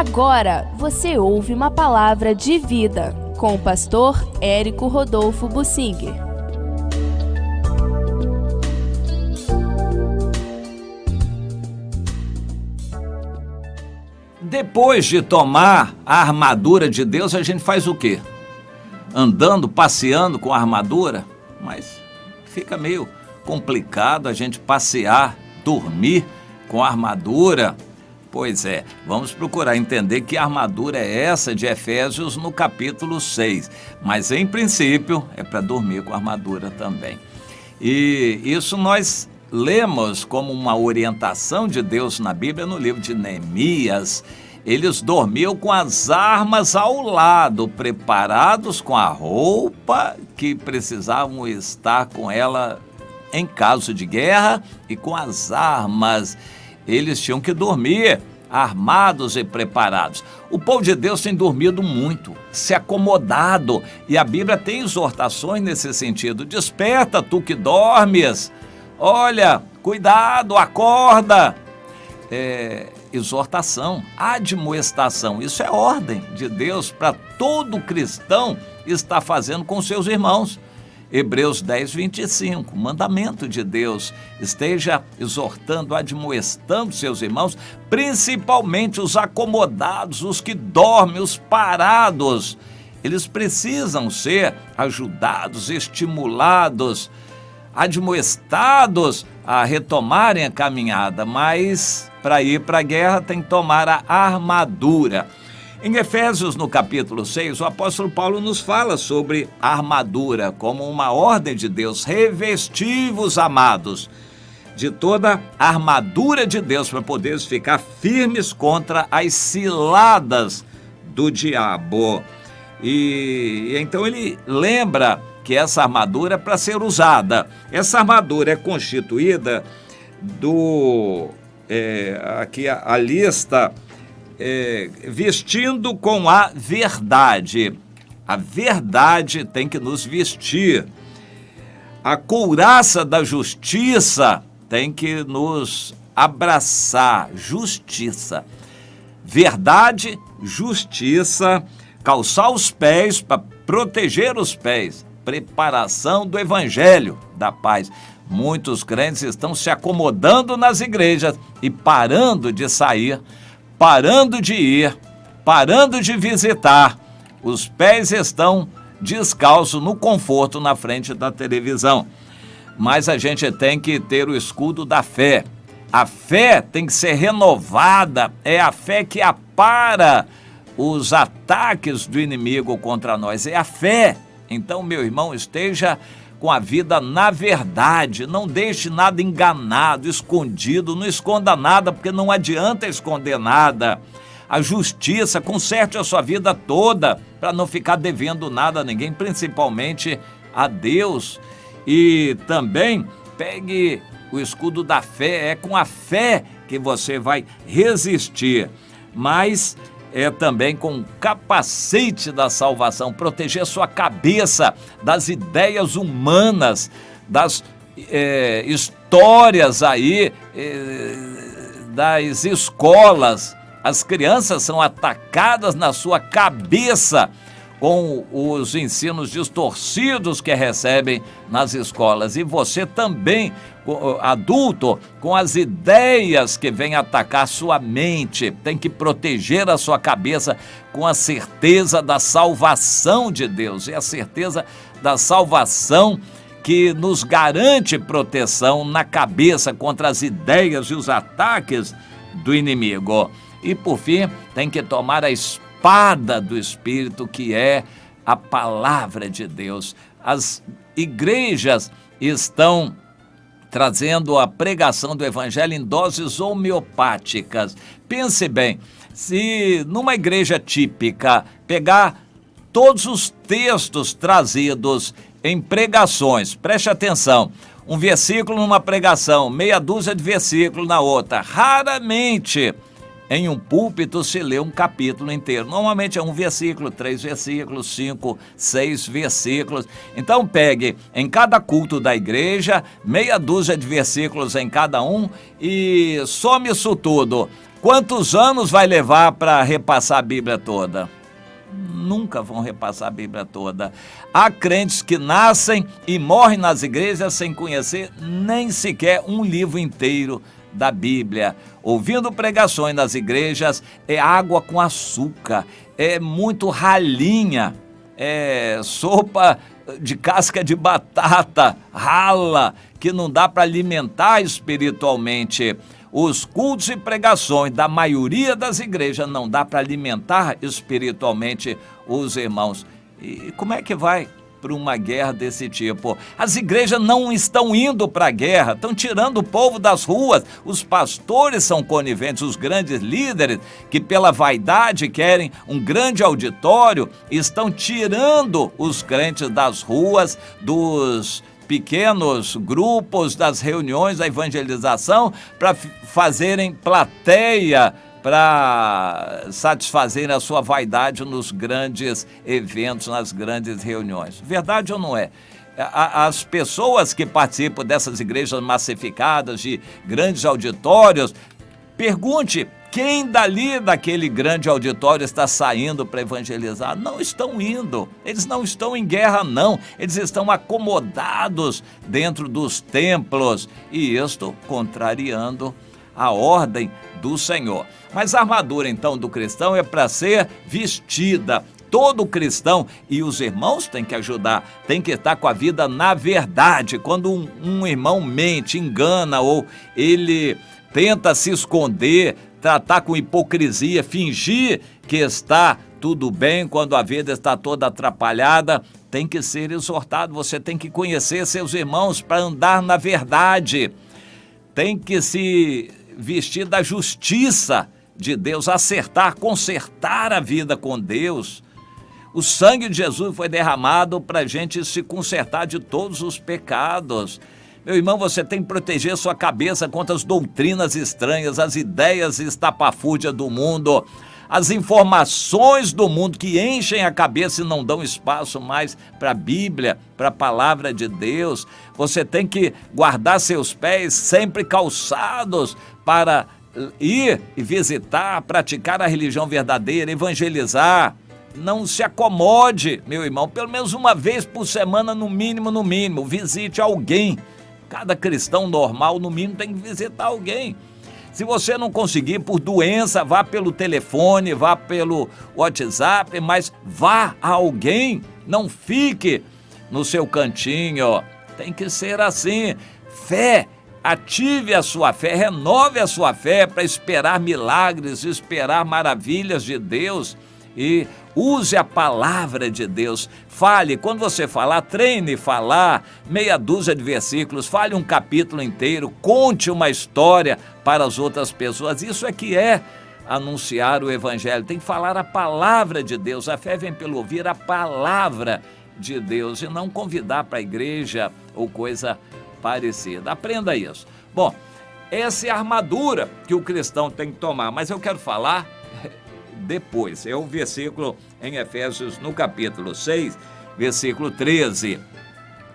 Agora você ouve uma palavra de vida com o pastor Érico Rodolfo Bussinger. Depois de tomar a armadura de Deus, a gente faz o quê? Andando, passeando com a armadura? Mas fica meio complicado a gente passear, dormir com a armadura. Pois é, vamos procurar entender que armadura é essa de Efésios no capítulo 6. Mas, em princípio, é para dormir com a armadura também. E isso nós lemos como uma orientação de Deus na Bíblia, no livro de Neemias. Eles dormiam com as armas ao lado, preparados com a roupa que precisavam estar com ela em caso de guerra e com as armas. Eles tinham que dormir armados e preparados. O povo de Deus tem dormido muito, se acomodado, e a Bíblia tem exortações nesse sentido. Desperta, tu que dormes. Olha, cuidado, acorda. Exortação, admoestação, isso é ordem de Deus para todo cristão estar fazendo com seus irmãos. Hebreus 10, 25, mandamento de Deus, esteja exortando, admoestando seus irmãos, principalmente os acomodados, os que dormem, os parados. Eles precisam ser ajudados, estimulados, admoestados a retomarem a caminhada, mas para ir para a guerra tem que tomar a armadura. Em Efésios, no capítulo 6, o apóstolo Paulo nos fala sobre a armadura como uma ordem de Deus. Revesti-vos, amados, de toda a armadura de Deus para poderes ficar firmes contra as ciladas do diabo. E então ele lembra que essa armadura é para ser usada. Essa armadura é constituída aqui a lista, vestindo com a verdade. A verdade tem que nos vestir. A couraça da justiça tem que nos abraçar. Justiça. Verdade, justiça, calçar os pés para proteger os pés. Preparação do evangelho da paz. Muitos crentes estão se acomodando nas igrejas e parando de sair, parando de ir, parando de visitar. Os pés estão descalços no conforto na frente da televisão. Mas a gente tem que ter o escudo da fé. A fé tem que ser renovada, é a fé que apara os ataques do inimigo contra nós, é a fé. Então, meu irmão, esteja com a vida na verdade, não deixe nada enganado, escondido, não esconda nada, porque não adianta esconder nada. A justiça, conserte a sua vida toda, para não ficar devendo nada a ninguém, principalmente a Deus. E também pegue o escudo da fé, é com a fé que você vai resistir, mas é também com o capacete da salvação, proteger sua cabeça das ideias humanas, das histórias aí, das escolas. As crianças são atacadas na sua cabeça com os ensinos distorcidos que recebem nas escolas. E você também, adulto, com as ideias que vêm atacar sua mente, tem que proteger a sua cabeça com a certeza da salvação de Deus. É a certeza da salvação que nos garante proteção na cabeça contra as ideias e os ataques do inimigo. E, por fim, tem que tomar a espada do Espírito, que é a palavra de Deus. As igrejas estão trazendo a pregação do evangelho em doses homeopáticas. Pense bem, se numa igreja típica pegar todos os textos trazidos em pregações, preste atenção, um versículo numa pregação, meia dúzia de versículos na outra, raramente em um púlpito se lê um capítulo inteiro. Normalmente é um versículo, 3 versículos, 5, 6 versículos. Então pegue em cada culto da igreja, meia dúzia de versículos em cada um e some isso tudo. Quantos anos vai levar para repassar a Bíblia toda? Nunca vão repassar a Bíblia toda. Há crentes que nascem e morrem nas igrejas sem conhecer nem sequer um livro inteiro da Bíblia. Ouvindo pregações nas igrejas é água com açúcar, é muito ralinha, é sopa de casca de batata, rala, que não dá para alimentar espiritualmente. Os cultos e pregações da maioria das igrejas não dá para alimentar espiritualmente os irmãos. E como é que vai para uma guerra desse tipo? As igrejas não estão indo para a guerra, estão tirando o povo das ruas. Os pastores são coniventes, os grandes líderes que pela vaidade querem um grande auditório, estão tirando os crentes das ruas, dos pequenos grupos, das reuniões da evangelização, para fazerem plateia, para satisfazerem a sua vaidade nos grandes eventos, nas grandes reuniões. Verdade ou não é? As pessoas que participam dessas igrejas massificadas, de grandes auditórios, pergunte quem dali daquele grande auditório está saindo para evangelizar. Não estão indo, eles não estão em guerra não, eles estão acomodados dentro dos templos, e isto contrariando a ordem do Senhor. Mas a armadura então do cristão é para ser vestida. Todo cristão, e os irmãos têm que ajudar, tem que estar com a vida na verdade. Quando um irmão mente, engana, ou ele tenta se esconder, tratar com hipocrisia, fingir que está tudo bem quando a vida está toda atrapalhada, tem que ser exortado. Você tem que conhecer seus irmãos para andar na verdade. Tem que se vestir da justiça de Deus, acertar, consertar a vida com Deus. O sangue de Jesus foi derramado para a gente se consertar de todos os pecados. Meu irmão, você tem que proteger sua cabeça contra as doutrinas estranhas, as ideias estapafúrdias do mundo, as informações do mundo que enchem a cabeça e não dão espaço mais para a Bíblia, para a palavra de Deus. Você tem que guardar seus pés sempre calçados para ir e visitar, praticar a religião verdadeira, evangelizar. Não se acomode, meu irmão, pelo menos uma vez por semana, no mínimo, visite alguém. Cada cristão normal, no mínimo, tem que visitar alguém. Se você não conseguir por doença, vá pelo telefone, vá pelo WhatsApp, mas vá a alguém, não fique no seu cantinho. Tem que ser assim. Fé, ative a sua fé, renove a sua fé para esperar milagres, esperar maravilhas de Deus. E use a palavra de Deus. Fale, quando você falar, treine falar meia dúzia de versículos, fale um capítulo inteiro, conte uma história para as outras pessoas. Isso é que é anunciar o evangelho. Tem que falar a palavra de Deus. A fé vem pelo ouvir a palavra de Deus e não convidar para a igreja ou coisa parecida. Aprenda isso. Bom, essa é a armadura que o cristão tem que tomar, mas eu quero falar depois. É o versículo em Efésios, no capítulo 6, versículo 13.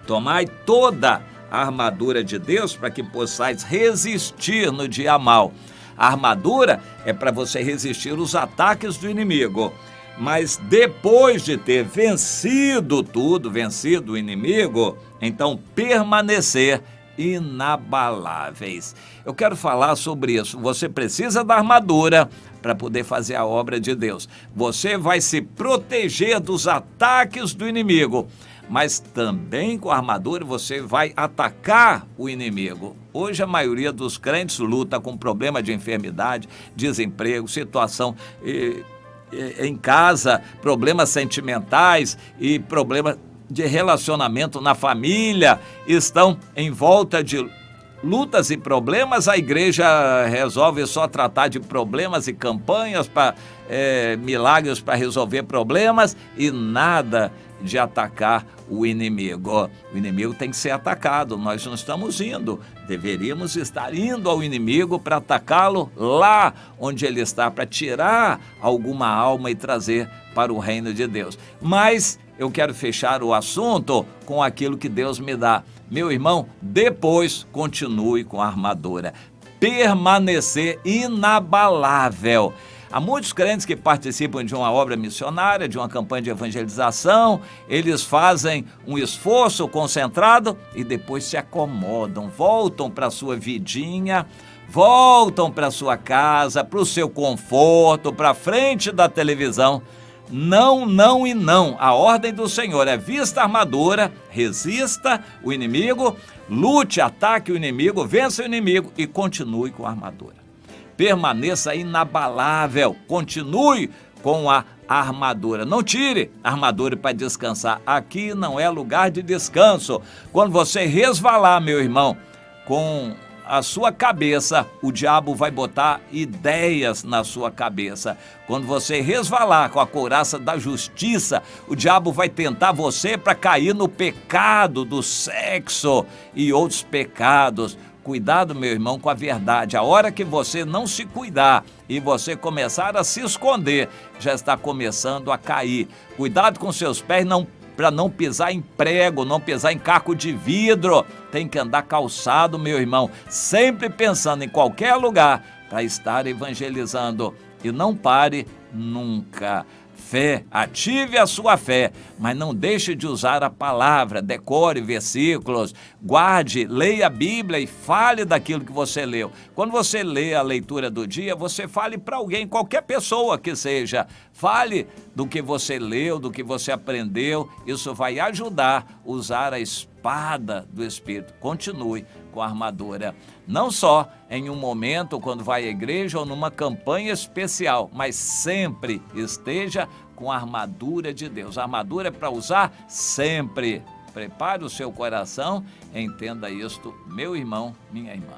Tomai toda a armadura de Deus para que possais resistir no dia mau. A armadura é para você resistir os ataques do inimigo. Mas depois de ter vencido tudo, vencido o inimigo, então permanecer inabaláveis. Eu quero falar sobre isso. Você precisa da armadura para poder fazer a obra de Deus. Você vai se proteger dos ataques do inimigo, mas também com a armadura você vai atacar o inimigo. Hoje a maioria dos crentes luta com problema de enfermidade, desemprego, situação em casa, problemas sentimentais e problemas de relacionamento na família, estão em volta de lutas e problemas. A igreja resolve só tratar de problemas e campanhas para milagres para resolver problemas e nada de atacar o inimigo. O inimigo tem que ser atacado. Nós não estamos indo, deveríamos estar indo ao inimigo para atacá-lo lá onde ele está, para tirar alguma alma e trazer para o reino de Deus. Mas eu quero fechar o assunto com aquilo que Deus me dá. Meu irmão, depois continue com a armadura. permanecer inabalável. Há muitos crentes que participam de uma obra missionária, de uma campanha de evangelização, eles fazem um esforço concentrado e depois se acomodam, voltam para a sua vidinha, voltam para a sua casa, para o seu conforto, para frente da televisão. Não, não e não. A ordem do Senhor é: vista a armadura, resista o inimigo, lute, ataque o inimigo, vença o inimigo e continue com a armadura. Permaneça inabalável, continue com a armadura. Não tire a armadura para descansar. Aqui não é lugar de descanso. Quando você resvalar, meu irmão, com a sua cabeça, o diabo vai botar ideias na sua cabeça. Quando você resvalar com a couraça da justiça, o diabo vai tentar você para cair no pecado do sexo e outros pecados. Cuidado, meu irmão, com a verdade. A hora que você não se cuidar e você começar a se esconder, já está começando a cair. Cuidado com seus pés para não pisar em prego, não pisar em caco de vidro. Tem que andar calçado, meu irmão, sempre pensando em qualquer lugar para estar evangelizando. E não pare nunca. Fé, ative a sua fé, mas não deixe de usar a palavra, decore versículos, guarde, leia a Bíblia e fale daquilo que você leu. Quando você lê a leitura do dia, você fale para alguém, qualquer pessoa que seja, fale do que você leu, do que você aprendeu, isso vai ajudar a usar a espada do Espírito. Continue com a armadura, não só em um momento quando vai à igreja ou numa campanha especial, mas sempre esteja com a armadura de Deus. A armadura é para usar sempre. Prepare o seu coração, entenda isto, meu irmão, minha irmã.